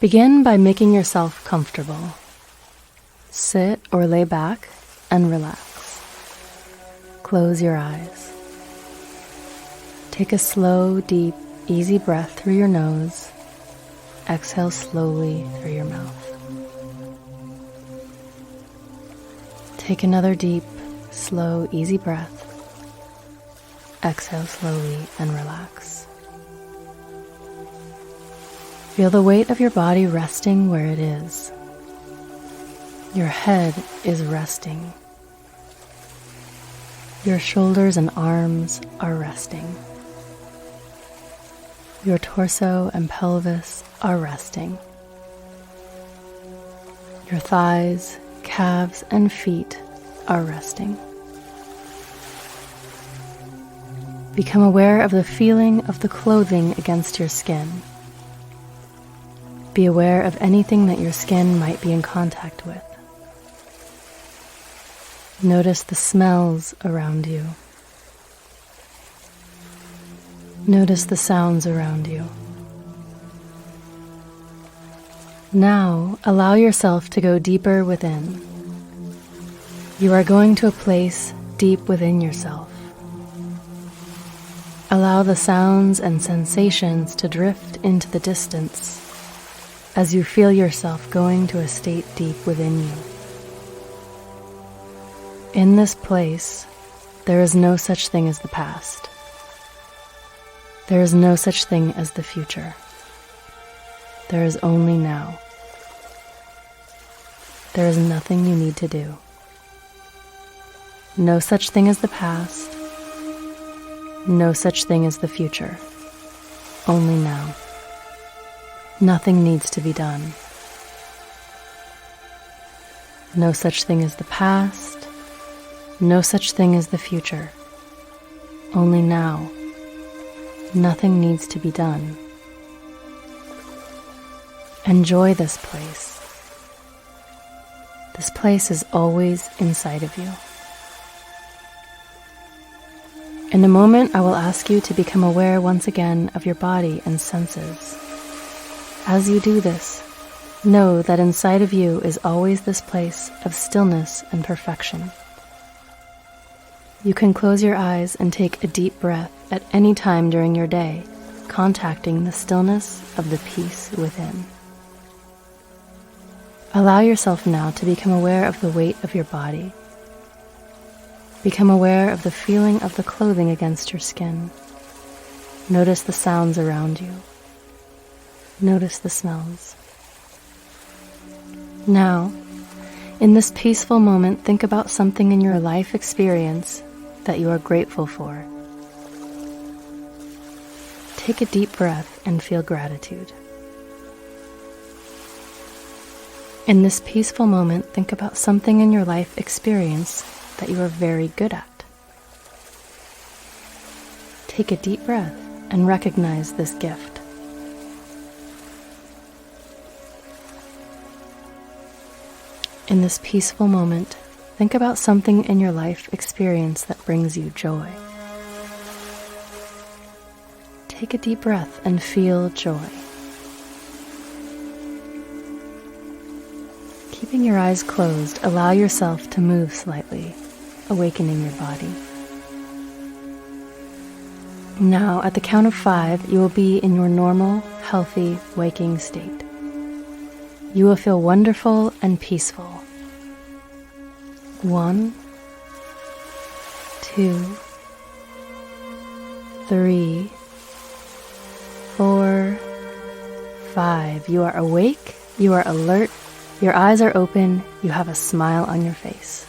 Begin by making yourself comfortable. Sit or lay back and relax. Close your eyes. Take a slow, deep, easy breath through your nose. Exhale slowly through your mouth. Take another deep, slow, easy breath. Exhale slowly and relax. Feel the weight of your body resting where it is. Your head is resting. Your shoulders and arms are resting. Your torso and pelvis are resting. Your thighs, calves, and feet are resting. Become aware of the feeling of the clothing against your skin. Be aware of anything that your skin might be in contact with. Notice the smells around you. Notice the sounds around you. Now, allow yourself to go deeper within. You are going to a place deep within yourself. Allow the sounds and sensations to drift into the distance as you feel yourself going to a state deep within you. In this place, there is no such thing as the past. There is no such thing as the future. There is only now. There is nothing you need to do. No such thing as the past. No such thing as the future. Only now. Nothing needs to be done. No such thing as the past. No such thing as the future. Only now. Nothing needs to be done. Enjoy this place. This place is always inside of you. In a moment, I will ask you to become aware once again of your body and senses. As you do this, know that inside of you is always this place of stillness and perfection. You can close your eyes and take a deep breath at any time during your day, contacting the stillness of the peace within. Allow yourself now to become aware of the weight of your body. Become aware of the feeling of the clothing against your skin. Notice the sounds around you. Notice the smells. Now, in this peaceful moment, think about something in your life experience that you are grateful for. Take a deep breath and feel gratitude. In this peaceful moment, think about something in your life experience that you are very good at. Take a deep breath and recognize this gift. In this peaceful moment, think about something in your life experience that brings you joy. Take a deep breath and feel joy. Keeping your eyes closed, allow yourself to move slightly, awakening your body. Now, at the count of 5, you will be in your normal, healthy, waking state. You will feel wonderful and peaceful. 1, 2, 3, 4, 5. You are awake, you are alert, your eyes are open, you have a smile on your face.